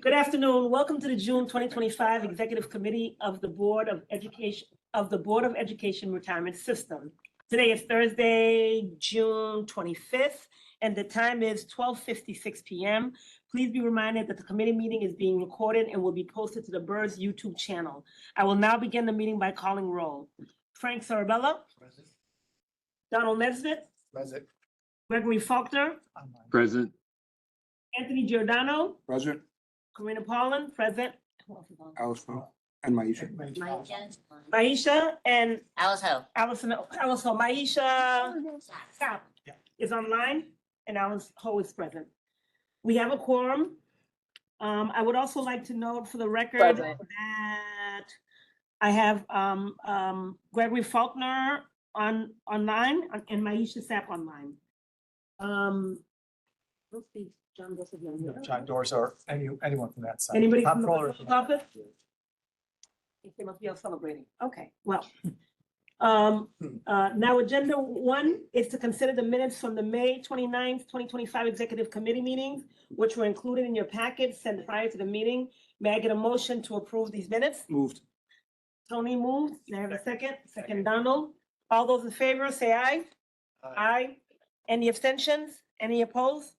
Good afternoon. Welcome to the June 2025 Executive Committee of the Board of Education Retirement System. Today is Thursday, June 25th, and the time is 12:56 p.m. Please be reminded that the committee meeting is being recorded and will be posted to the BERS YouTube channel. I will now begin the meeting by calling roll. Frank Sarabella. Present. Donald Nesbitt. Present. Gregory Faulkner. Present. Anthony Giordano. Present. Karina Paulin, present. Alice Ho and Maisha. Maisha and Alice Ho. Allison, Maisha Sapp is online and Alice Ho is present. We have a quorum. I would also like to note for the record Present. that I have Gregory Faulkner online and Maisha Sapp online. Let's see, John Joseph Young here. John Doors or anyone from that side. Anybody from the Comptroller. post office? They must be out celebrating. Okay, well. Now agenda 1 is to consider the minutes from the May 29th, 2025 Executive Committee meetings, which were included in your packet sent prior to the meeting. May I get a motion to approve these minutes? Moved. Tony moved. May I have a second? Second, Donald. All those in favor, say aye. Aye. Any abstentions? Any opposed?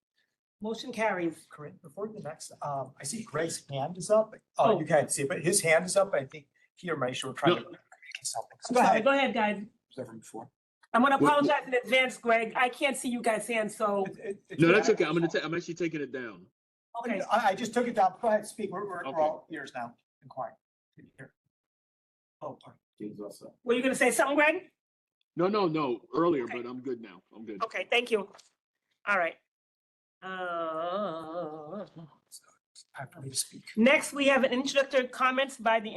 Motion carries. Corinne, before the next, I see Greg's hand is up. Oh. Oh, you can't see it, but his hand is up. I think he or Maisha were trying to. Something. So Go ahead, guys. Was that from before? I'm gonna apologize in advance, Greg. I can't see you guys' hands, so, It's- No, that's okay. I'm actually taking it down. okay. I just took it down. Go ahead, speak. We're Okay. all ears now. Inquiring. Here. Oh, sorry. Were you gonna say something, Greg? No, earlier, Okay. but I'm good now. I'm good. Okay, thank you. All right. Time for me to speak. Next, we have an introductory comments by the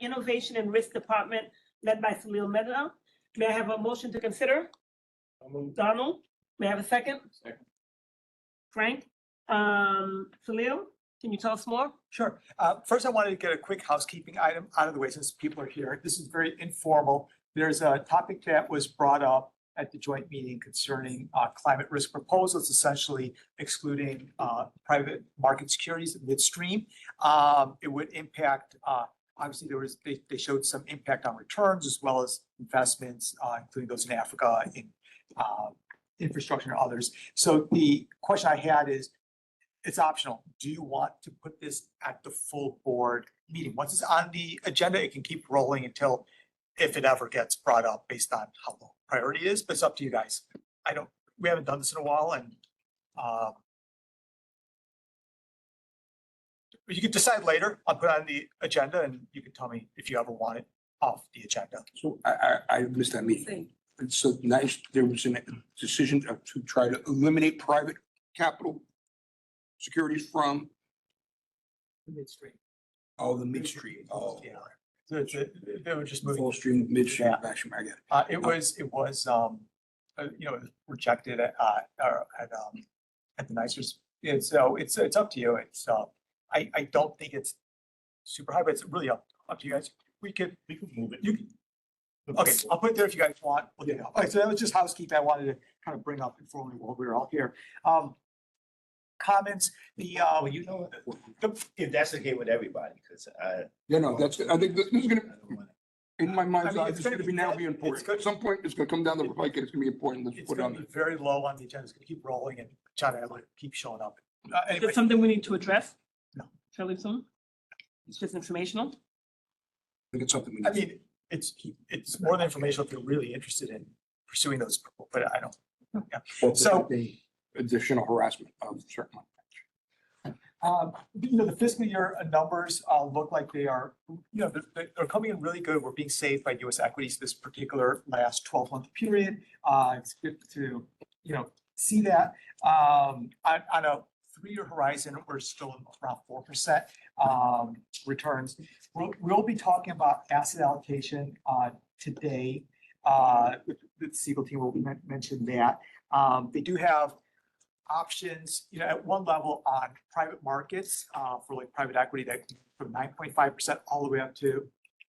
Innovation and Risk Department led by Salil Mehta. May I have a motion to consider? Donald, may I have a second? Second. Frank, Salil, can you tell us more? Sure. First, I wanted to get a quick housekeeping item out of the way since people are here. This is very informal. There's a topic that was brought up at the joint meeting concerning climate risk proposals, essentially excluding private market securities midstream. It would impact, obviously they showed some impact on returns as well as investments, including those in Africa, in infrastructure and others. So the question I had is, it's optional. Do you want to put this at the full board meeting? Once it's on the agenda, it can keep rolling until, if it ever gets brought up based on how low priority is, but it's up to you guys. We haven't done this in a while and you can decide later. I'll put it on the agenda and you can tell me if you ever want it off the agenda. So I missed that meeting. And so nice, there was a decision to try to eliminate private capital securities from Midstream. the midstream. Oh, Yeah. So they were just moving. full stream, midstream, Yeah. backstream, I get it. It was rejected at the NYCBERS. And so it's up to you. I don't think it's super high, but it's really up to you guys. We could move it. Okay, I'll put it there if you guys want. Okay, all right, so that was just housekeeping. I wanted to kind of bring up informally while we were all here. Comments, If that's okay with everybody, because Yeah, no, that's, I think this is gonna, in my mind's I mean, eye, it's it's gonna be now be it's important. good. At some point, it's gonna come down the pike and it's gonna be important. Let's it's put it going on to there. be very low on the agenda. It's going to keep rolling and John and I will keep showing up. Is Anyway, it something we need to address? No. Fairly soon? It's just informational? I think it's something we I need. mean, it's more than informational if you're really interested in pursuing those, but I don't. so- The additional harassment of certain. The fiscal year numbers look like they are, they're coming in really good. We're being saved by US equities this particular last 12-month period. It's good to, see that. On a 3-year horizon, we're still around 4% returns. We'll be talking about asset allocation today. The Siegel team will mention that. They do have options, at one level on private markets for like private equity that from 9.5% all the way up to,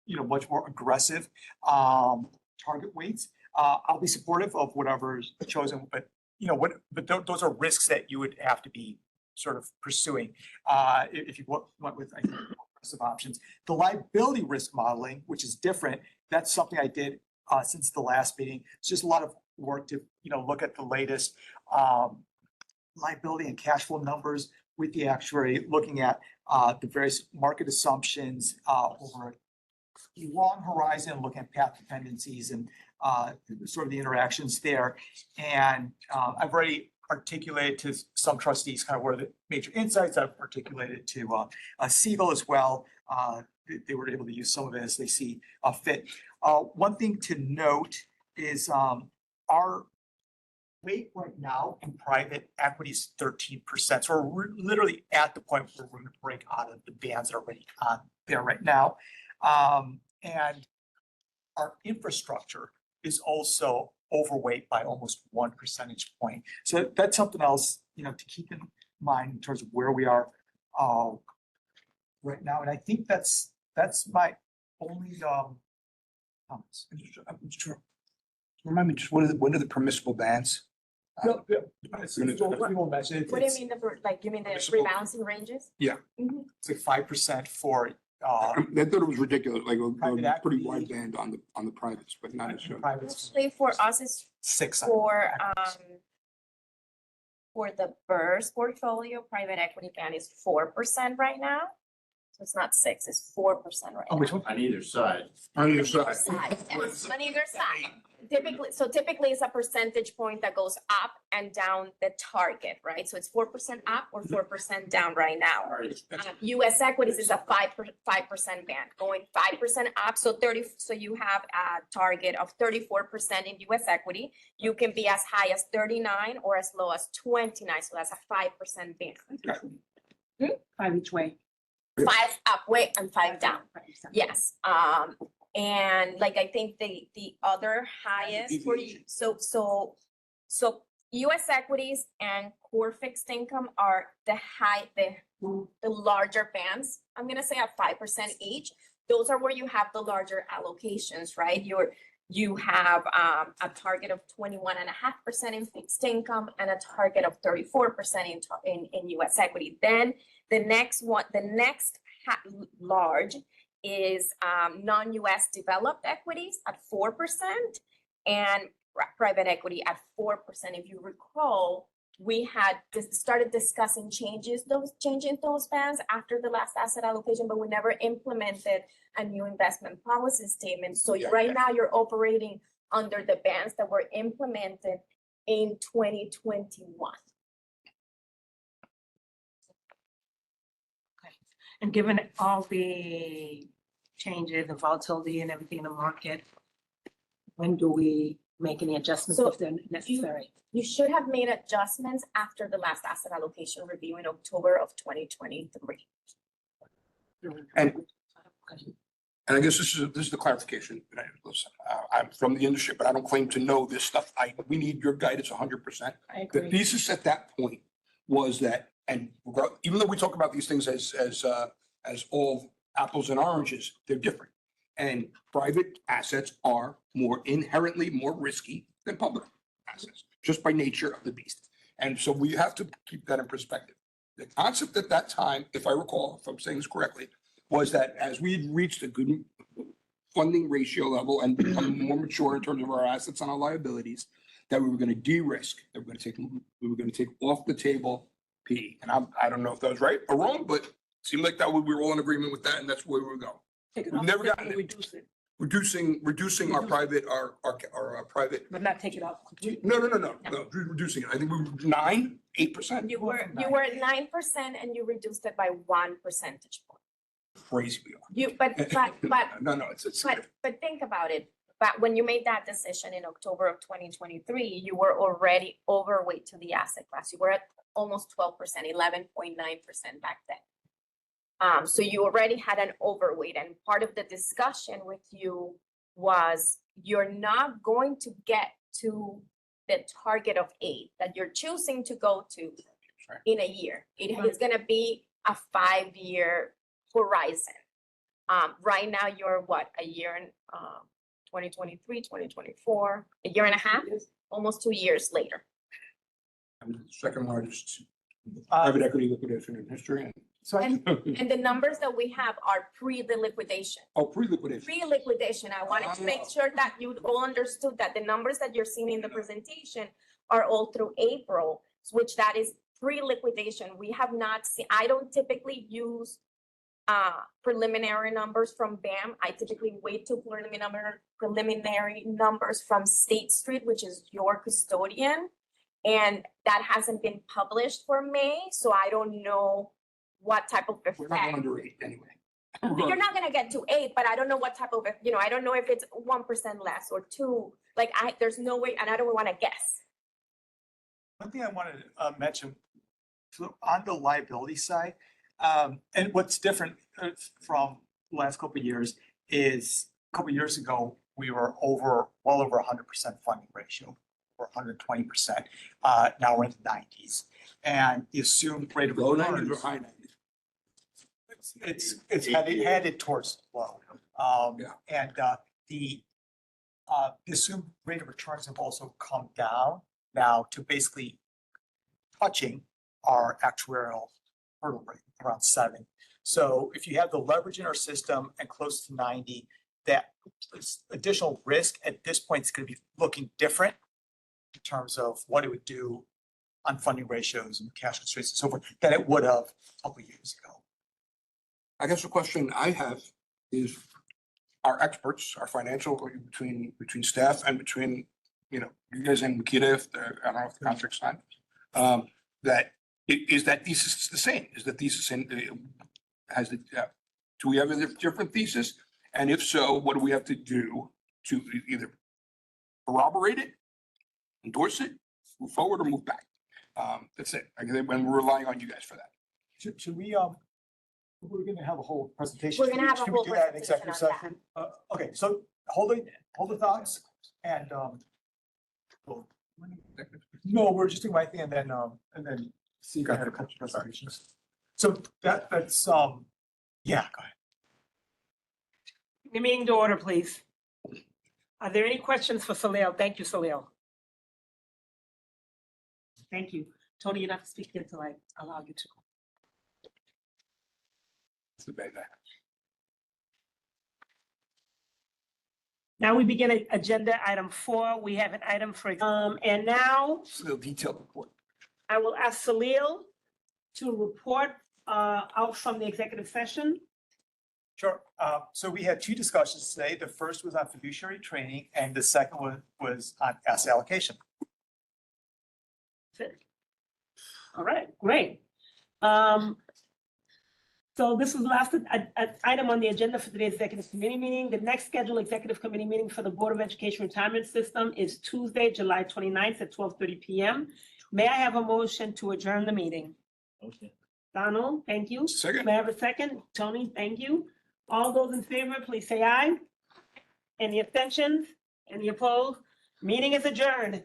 much more aggressive target weights. I'll be supportive of whatever is chosen, but those are risks that you would have to be sort of pursuing, if you went with, I think, some options. The liability risk modeling, which is different, that's something I did since the last meeting. It's just a lot of work to, look at the latest liability and cash flow numbers with the actuary, looking at the various market assumptions over a long horizon, looking at path dependencies and sort of the interactions there. And I've already articulated to some trustees kind of where the major insights. I've articulated to Siegel as well. They were able to use some of it as they see fit. One thing to note is our weight right now in private equity is 13%. So we're literally at the point where we're going to break out of the bands that are already on there right now. And our infrastructure is also overweight by almost 1 percentage point. So that's something else, to keep in mind in terms of where we are right now. And I think that's my only comments. Remind me, just what are the permissible bands? No, we won't mention it. What do you mean you mean the Municipal- rebalancing ranges? Yeah. Mhm. It's like 5% for I thought it was ridiculous, like a Private pretty equity. wide band on the privates, but not necessarily. privates, Actually, for us, it's 6. for the BERS portfolio, private equity band is 4% right now. So it's not 6, it's 4% right Oh, now. which one? On either side. On either On side. either side, yes, on either side. Typically it's a percentage point that goes up and down the target, right? So it's 4% up or 4% down right now. US equities is a 5% band, going 5% up, so you have a target of 34% in US equity. You can be as high as 39 or as low as 29, so that's a 5% band. 5 each way. 5 up way and 5 down. Yes, and I think the other highest for you, so US equities and core fixed income are the larger bands. I'm gonna say at 5% each. Those are where you have the larger allocations, right? You have a target of 21.5% in fixed income and a target of 34% in US equity. Then the next large is non-US developed equities at 4% and private equity at 4%. If you recall, we had started discussing changing those bands after the last asset allocation, but we never implemented a new investment policy statement. So right now you're operating under the bands that were implemented in 2021. And given all the changes and volatility and everything in the market, when do we make any adjustments So if they're necessary? You should have made adjustments after the last asset allocation review in October of 2023. And I guess this is the clarification. Listen, I'm from the industry, but I don't claim to know this stuff. We need your guidance 100%. I The agree. thesis at that point was that, and even though we talk about these things as all apples and oranges, they're different. And private assets are inherently more risky than public assets, just by nature of the beast. And so we have to keep that in perspective. The concept at that time, if I recall, if I'm saying this correctly, was that as we reached a good funding ratio level and become more mature in terms of our assets and our liabilities, that we were going to de-risk, that we were going to take off the table PE. And I don't know if that was right or wrong, but it seemed like that we were all in agreement with that, and that's where we were going. Take it We've off never the gotten table, it. reduce it, Reducing our private, our private. but not take it off completely. No, reducing it. I think we were 8%. You were at 9% and you reduced it by 1 percentage point. Crazy we are. No, But think about it. But when you made that decision in October of 2023, you were already overweight to the asset class. You were at almost 12%, 11.9% back then. So you already had an overweight, and part of the discussion with you was you're not going to get to the target of 8 that you're choosing to go to in a year. It is going to be a 5-year horizon. Right now you're a year and 2023, 2024, a year and a half, almost 2 years later. I'm the second largest private equity liquidation in history and, So I- And the numbers that we have are pre the liquidation. oh, pre-liquidation. Pre-liquidation, I wanted to make sure that you all understood that the numbers that you're seeing in the presentation are all through April, which that is pre-liquidation. We have not seen, I don't typically use preliminary numbers from BAM. I typically wait to preliminary numbers from State Street, which is your custodian. And that hasn't been published for May, so I don't know what type of We're not going effect. under 8 anyway. You're not gonna get to 8, but I don't know what type of, I don't know if it's 1% less or 2, like there's no way, and I don't wanna guess. One thing I wanted to mention, so on the liability side, and what's different from the last couple of years is, a couple of years ago, we were well over 100% funding ratio, or 120%. Now we're in the 90s. And the assumed rate of Low 90s or returns, high 90s. it's headed towards low. Yeah. And the assumed rate of returns have also come down now to basically touching our actuarial hurdle rate, around 7. So if you have the leverage in our system and close to 90, that additional risk at this point is going to be looking different in terms of what it would do on funding ratios and cash constraints and so forth than it would have a couple of years ago. I guess the question I have is, our experts, our financial, between staff and between, you guys and Makita, if I don't know if the contract's signed, is that thesis the same? Is the thesis do we have a different thesis? And if so, what do we have to do to either corroborate it, endorse it, move forward, or move back? That's it. When we're relying on you guys for that. Should we, we're gonna have a whole presentation. We're gonna have a Should we whole do that in presentation executive on that. session? Okay, so hold the thoughts and, no, we're just doing my thing and then see if I had a couple presentations. So that's, yeah, go ahead. The meeting to order, please. Are there any questions for Salil? Thank you, Salil. Thank you. Tony, you're not to speak until I allow you to. It's the bad guy. Now we begin agenda item 4. We have an item for, and now It's a detailed report. I will ask Salil to report out from the executive session. Sure. So we had 2 discussions today. The first was on fiduciary training and the second one was on asset allocation. All right, great. So this was the last item on the agenda for today's executive committee meeting. The next scheduled executive committee meeting for the Board of Education Retirement System is Tuesday, July 29th at 12:30 p.m. May I have a motion to adjourn the meeting? Okay. Donald, thank you. Second. May I have a second? Tony, thank you. All those in favor, please say aye. Any abstentions? Any opposed? Meeting is adjourned.